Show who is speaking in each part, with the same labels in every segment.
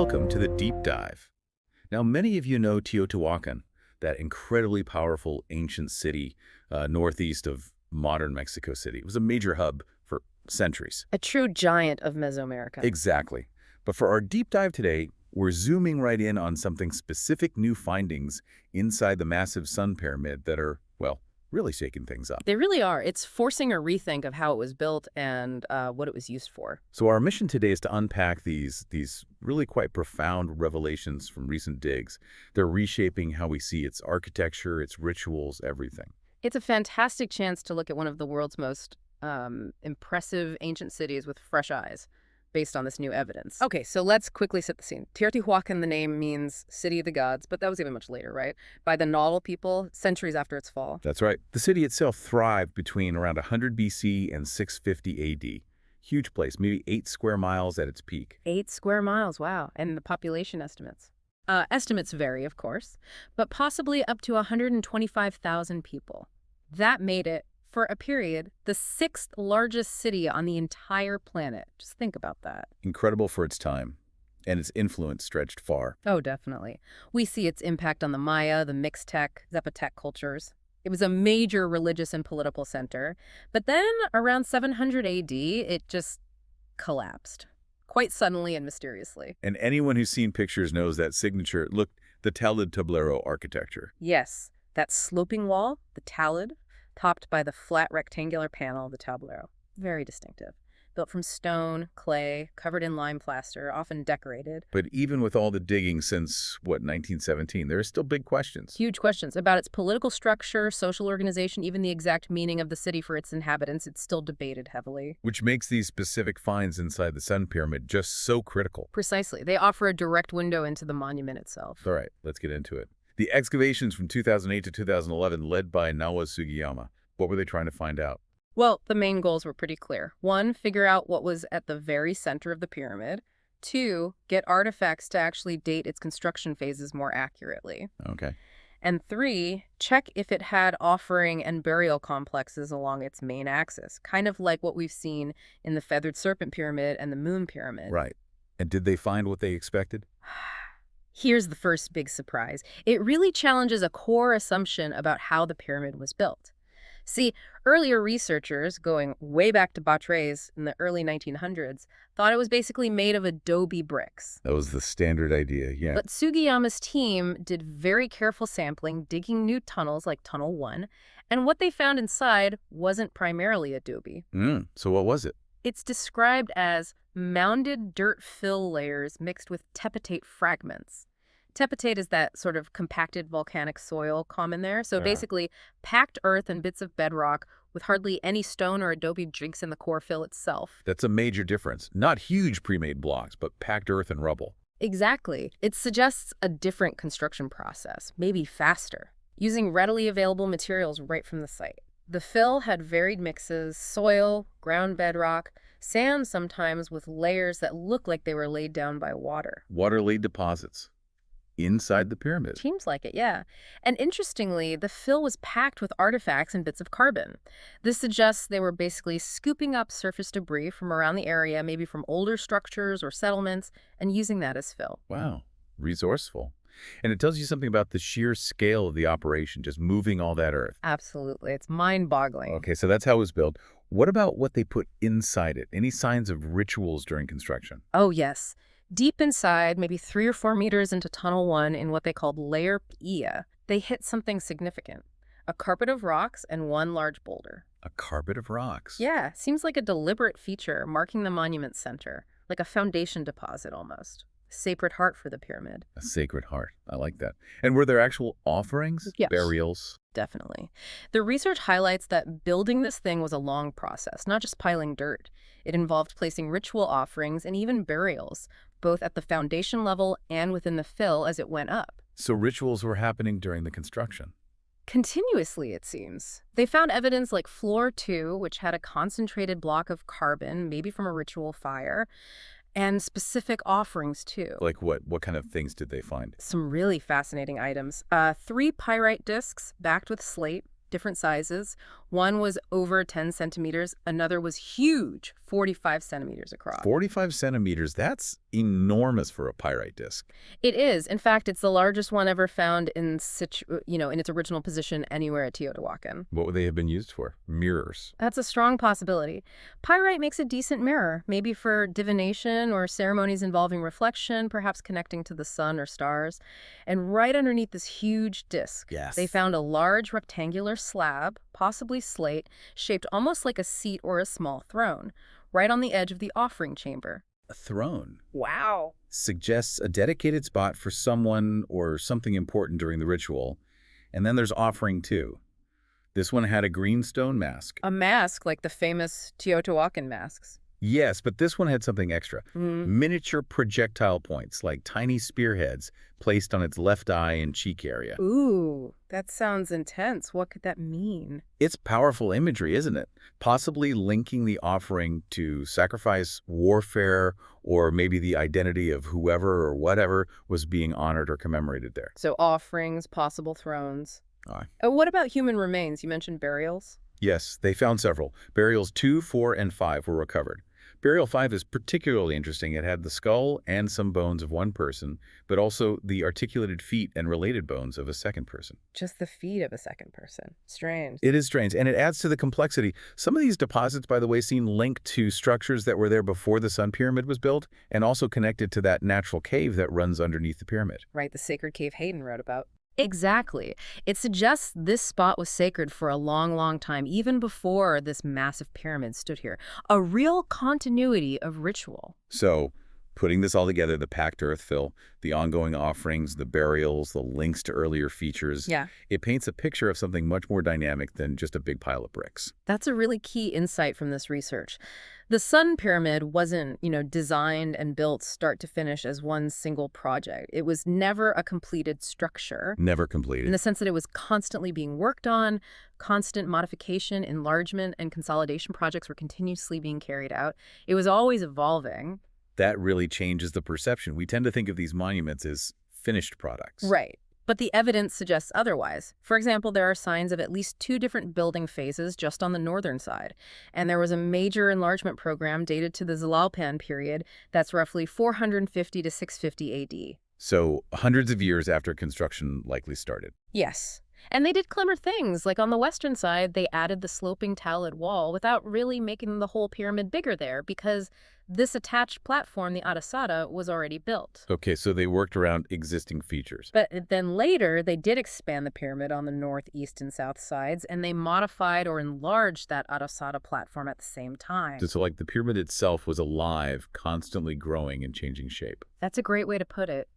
Speaker 1: Welcome to the Deep Dive. Now, many of you know Teotihuacan, that incredibly powerful ancient city northeast of modern Mexico City. It was a major hub for centuries.
Speaker 2: A true giant of Mesoamerica.
Speaker 1: Exactly. But for our deep dive today, we're zooming right in on something specific, new findings inside the massive Sun Pyramid that are, well, really shaking things up.
Speaker 2: They really are. It's forcing a rethink of how it was built and what it was used for.
Speaker 1: So our mission today is to unpack these really quite profound revelations from recent digs. They're reshaping how we see its architecture, its rituals, everything.
Speaker 2: It's a fantastic chance to look at one of the world's most impressive ancient cities with fresh eyes based on this new evidence. Okay, so let's quickly set the scene. Teotihuacan, the name means city of the gods, but that was even much later, right? By the Nahuatl people, centuries after its fall.
Speaker 1: That's right. The city itself thrived between around 100 BC and 650 AD. Huge place, maybe 8 square miles at its peak.
Speaker 2: 8 square miles, wow. And the population estimates? Estimates vary, of course, but possibly up to 125,000 people. That made it, for a period, the 6th largest city on the entire planet. Just think about that.
Speaker 1: Incredible for its time, and its influence stretched far.
Speaker 2: Oh, definitely. We see its impact on the Maya, the Mixtec, Zapotec cultures. It was a major religious and political center. But then, around 700 AD, it just collapsed. Quite suddenly and mysteriously.
Speaker 1: And anyone who's seen pictures knows that signature, look, the Talud Tablero architecture.
Speaker 2: Yes, that sloping wall, the talud, topped by the flat rectangular panel, the tablero. Very distinctive. Built from stone, clay, covered in lime plaster, often decorated.
Speaker 1: But even with all the digging since, 1917, there are still big questions.
Speaker 2: Huge questions about its political structure, social organization, even the exact meaning of the city for its inhabitants. It's still debated heavily.
Speaker 1: Which makes these specific finds inside the Sun Pyramid just so critical.
Speaker 2: Precisely. They offer a direct window into the monument itself.
Speaker 1: All right, let's get into it. The excavations from 2008 to 2011 led by Naoya Sugiyama. What were they trying to find out?
Speaker 2: Well, the main goals were pretty clear. 1, figure out what was at the very center of the pyramid. 2, get artifacts to actually date its construction phases more accurately.
Speaker 1: Okay.
Speaker 2: And 3, check if it had offering and burial complexes along its main axis, kind of like what we've seen in the Feathered Serpent Pyramid and the Moon Pyramid.
Speaker 1: Right. And did they find what they expected?
Speaker 2: Here's the first big surprise. It really challenges a core assumption about how the pyramid was built. See, earlier researchers, going way back to Batres in the early 1900s, thought it was basically made of adobe bricks.
Speaker 1: That was the standard idea, yeah.
Speaker 2: But Sugiyama's team did very careful sampling, digging new tunnels like Tunnel 1, and what they found inside wasn't primarily adobe.
Speaker 1: So what was it?
Speaker 2: It's described as mounded dirt fill layers mixed with tepitate fragments. Tepitate is that sort of compacted volcanic soil common there. So basically, packed earth and bits of bedrock with hardly any stone or adobe jinks in the core fill itself.
Speaker 1: That's a major difference. Not huge pre-made blocks, but packed earth and rubble.
Speaker 2: Exactly. It suggests a different construction process, maybe faster, using readily available materials right from the site. The fill had varied mixes: soil, ground bedrock, sand sometimes with layers that look like they were laid down by water.
Speaker 1: Water-laid deposits inside the pyramid.
Speaker 2: Seems like it, yeah. And interestingly, the fill was packed with artifacts and bits of carbon. This suggests they were basically scooping up surface debris from around the area, maybe from older structures or settlements, and using that as fill.
Speaker 1: Wow, resourceful. And it tells you something about the sheer scale of the operation, just moving all that earth.
Speaker 2: Absolutely. It's mind-boggling.
Speaker 1: Okay, so that's how it was built. What about what they put inside it? Any signs of rituals during construction?
Speaker 2: Oh, yes. Deep inside, maybe 3 or 4 meters into Tunnel 1 in what they called Layer Pia, they hit something significant. A carpet of rocks and 1 large boulder.
Speaker 1: A carpet of rocks?
Speaker 2: Yeah, seems like a deliberate feature marking the monument's center, like a foundation deposit almost. Sacred heart for the pyramid.
Speaker 1: A sacred heart. I like that. And were there actual offerings?
Speaker 2: Yes.
Speaker 1: Burials?
Speaker 2: Definitely. The research highlights that building this thing was a long process, not just piling dirt. It involved placing ritual offerings and even burials, both at the foundation level and within the fill as it went up.
Speaker 1: So rituals were happening during the construction?
Speaker 2: Continuously, it seems. They found evidence like Floor 2, which had a concentrated block of carbon, maybe from a ritual fire, and specific offerings, too.
Speaker 1: Like what? What kind of things did they find?
Speaker 2: Some really fascinating items. 3 pyrite discs backed with slate, different sizes. One was over 10 centimeters. Another was huge, 45 centimeters across.
Speaker 1: 45 centimeters, that's enormous for a pyrite disk.
Speaker 2: It is. In fact, it's the largest one ever found in in its original position anywhere at Teotihuacan.
Speaker 1: What would they have been used for? Mirrors.
Speaker 2: That's a strong possibility. Pyrite makes a decent mirror, maybe for divination or ceremonies involving reflection, perhaps connecting to the sun or stars. And right underneath this huge disk,
Speaker 1: Yes.
Speaker 2: they found a large rectangular slab, possibly slate, shaped almost like a seat or a small throne, right on the edge of the offering chamber.
Speaker 1: A throne
Speaker 2: Wow.
Speaker 1: suggests a dedicated spot for someone or something important during the ritual. And then there's offering too. This one had a green stone mask.
Speaker 2: A mask like the famous Teotihuacan masks.
Speaker 1: Yes, but this one had something extra.
Speaker 2: Mm.
Speaker 1: Miniature projectile points, like tiny spearheads, placed on its left eye and cheek area.
Speaker 2: Ooh, that sounds intense. What could that mean?
Speaker 1: It's powerful imagery, isn't it? Possibly linking the offering to sacrifice, warfare, or maybe the identity of whoever or whatever was being honored or commemorated there.
Speaker 2: So offerings, possible thrones.
Speaker 1: Aye.
Speaker 2: What about human remains? You mentioned burials.
Speaker 1: Yes, they found several. Burials 2, 4, and 5 were recovered. Burial 5 is particularly interesting. It had the skull and some bones of one person, but also the articulated feet and related bones of a second person.
Speaker 2: Just the feet of a second person. Strange.
Speaker 1: It is strange, and it adds to the complexity. Some of these deposits, by the way, seem linked to structures that were there before the Sun Pyramid was built, and also connected to that natural cave that runs underneath the pyramid.
Speaker 2: Right, the sacred cave Hayden wrote about. Exactly. It suggests this spot was sacred for a long, long time, even before this massive pyramid stood here. A real continuity of ritual.
Speaker 1: So, putting this all together, the packed earth fill, the ongoing offerings, the burials, the links to earlier features,
Speaker 2: Yeah.
Speaker 1: it paints a picture of something much more dynamic than just a big pile of bricks.
Speaker 2: That's a really key insight from this research. The Sun Pyramid wasn't, designed and built start to finish as one single project. It was never a completed structure
Speaker 1: Never
Speaker 2: in
Speaker 1: completed.
Speaker 2: the sense that it was constantly being worked on, constant modification, enlargement, and consolidation projects were continuously being carried out. It was always evolving.
Speaker 1: That really changes the perception. We tend to think of these monuments as finished products.
Speaker 2: Right. But the evidence suggests otherwise. For example, there are signs of at least 2 different building phases just on the northern side. And there was a major enlargement program dated to the Zalalpan period that's roughly 450 to 650 AD.
Speaker 1: So, hundreds of years after construction likely started.
Speaker 2: Yes. And they did clever things, like on the western side, they added the sloping talud wall without really making the whole pyramid bigger there because this attached platform, the Arasada, was already built.
Speaker 1: Okay, so they worked around existing features.
Speaker 2: But then later, they did expand the pyramid on the north, east, and south sides, and they modified or enlarged that Arasada platform at the same time.
Speaker 1: So, like the pyramid itself was alive, constantly growing and changing shape.
Speaker 2: That's a great way to put it.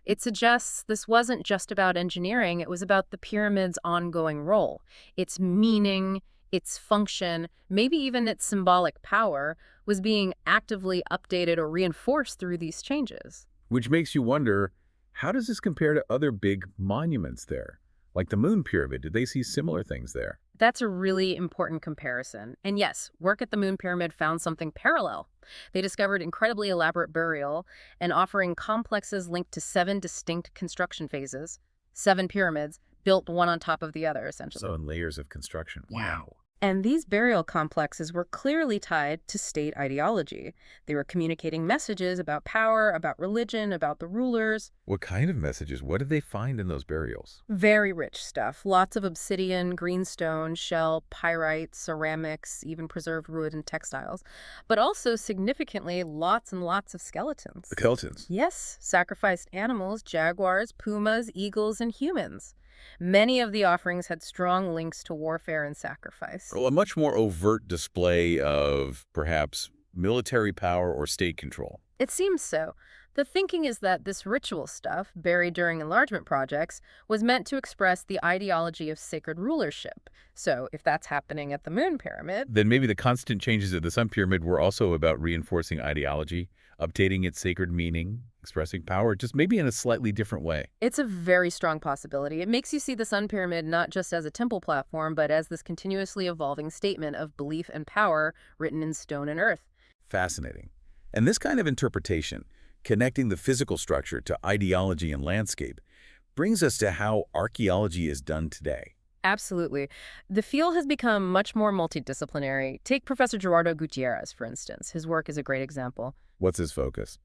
Speaker 2: It suggests this wasn't just about engineering, it was about the pyramid's ongoing role. Its meaning, its function, maybe even its symbolic power, was being actively updated or reinforced through these changes.
Speaker 1: Which makes you wonder, how does this compare to other big monuments there? Like the Moon Pyramid, did they see similar things there?
Speaker 2: That's a really important comparison. And yes, work at the Moon Pyramid found something parallel. They discovered incredibly elaborate burial and offering complexes linked to 7 distinct construction phases, 7 pyramids, built one on top of the other, essentially.
Speaker 1: So in layers of construction. Wow.
Speaker 2: And these burial complexes were clearly tied to state ideology. They were communicating messages about power, about religion, about the rulers.
Speaker 1: What kind of messages? What did they find in those burials?
Speaker 2: Very rich stuff. Lots of obsidian, greenstone, shell, pyrite, ceramics, even preserved wood and textiles. But also, significantly, lots and lots of skeletons.
Speaker 1: The skeletons.
Speaker 2: Yes, sacrificed animals, jaguars, pumas, eagles, and humans. Many of the offerings had strong links to warfare and sacrifice.
Speaker 1: Well, a much more overt display of perhaps military power or state control.
Speaker 2: It seems so. The thinking is that this ritual stuff, buried during enlargement projects, was meant to express the ideology of sacred rulership. So, if that's happening at the Moon Pyramid,
Speaker 1: Then maybe the constant changes of the Sun Pyramid were also about reinforcing ideology, updating its sacred meaning, expressing power, just maybe in a slightly different way.
Speaker 2: it's a very strong possibility. It makes you see the Sun Pyramid not just as a temple platform, but as this continuously evolving statement of belief and power written in stone and earth.
Speaker 1: Fascinating. And this kind of interpretation, connecting the physical structure to ideology and landscape, brings us to how archaeology is done today.
Speaker 2: Absolutely. The field has become much more multidisciplinary. Take Professor Gerardo Gutierrez, for instance. His work is a great example.
Speaker 1: What's his focus?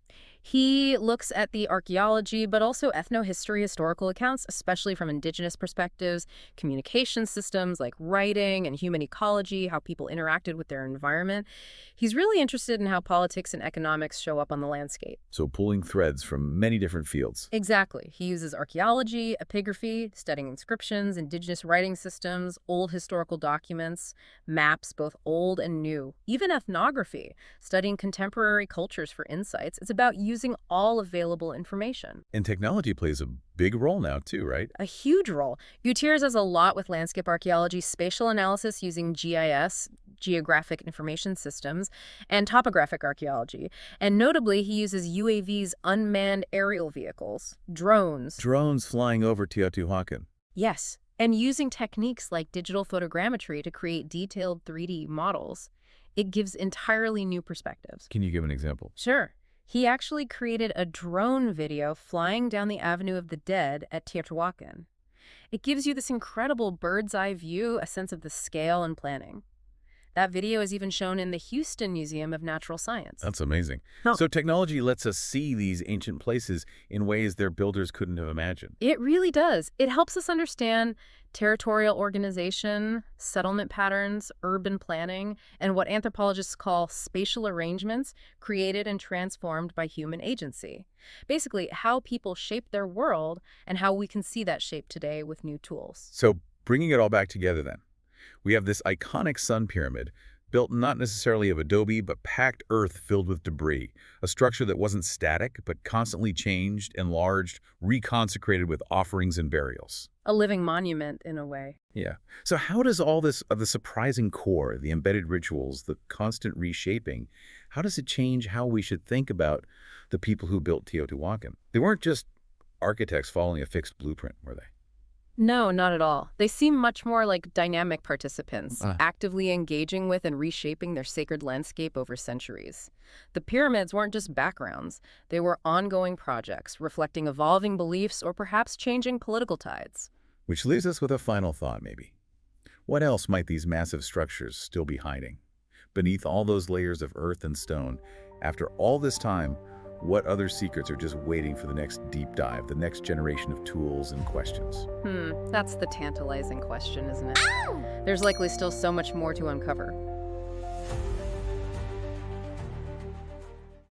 Speaker 2: He looks at the archaeology, but also ethnohistory, historical accounts, especially from indigenous perspectives, communication systems like writing and human ecology, how people interacted with their environment. He's really interested in how politics and economics show up on the landscape.
Speaker 1: So pulling threads from many different fields.
Speaker 2: Exactly. He uses archaeology, epigraphy, studying inscriptions, indigenous writing systems, old historical documents, maps, both old and new, even ethnography, studying contemporary cultures for insights. It's about using all available information.
Speaker 1: And technology plays a big role now too, right?
Speaker 2: A huge role. Gutierrez does a lot with landscape archaeology, spatial analysis using GIS, geographic information systems, and topographic archaeology. And notably, he uses UAVs, unmanned aerial vehicles, drones.
Speaker 1: Drones flying over Teotihuacan.
Speaker 2: Yes, and using techniques like digital photogrammetry to create detailed 3D models. It gives entirely new perspectives.
Speaker 1: Can you give an example?
Speaker 2: Sure. He actually created a drone video flying down the Avenue of the Dead at Teotihuacan. It gives you this incredible bird's-eye view, a sense of the scale and planning. That video is even shown in the Houston Museum of Natural Science.
Speaker 1: That's amazing.
Speaker 2: Huh.
Speaker 1: So technology lets us see these ancient places in ways their builders couldn't have imagined.
Speaker 2: It really does. It helps us understand territorial organization, settlement patterns, urban planning, and what anthropologists call spatial arrangements created and transformed by human agency. Basically, how people shape their world and how we can see that shape today with new tools.
Speaker 1: So bringing it all back together then, we have this iconic sun pyramid, built not necessarily of adobe, but packed earth filled with debris, a structure that wasn't static, but constantly changed, enlarged, reconsecrated with offerings and burials.
Speaker 2: A living monument, in a way.
Speaker 1: Yeah. So how does all this, the surprising core, the embedded rituals, the constant reshaping, how does it change how we should think about the people who built Teotihuacan? They weren't just architects following a fixed blueprint, were they?
Speaker 2: No, not at all. They seem much more like dynamic participants,
Speaker 1: Ah.
Speaker 2: actively engaging with and reshaping their sacred landscape over centuries. The pyramids weren't just backgrounds. They were ongoing projects, reflecting evolving beliefs or perhaps changing political tides.
Speaker 1: Which leaves us with a final thought, maybe. What else might these massive structures still be hiding? Beneath all those layers of earth and stone, after all this time, what other secrets are just waiting for the next deep dive, the next generation of tools and questions?
Speaker 2: That's the tantalizing question, isn't it? There's likely still so much more to uncover.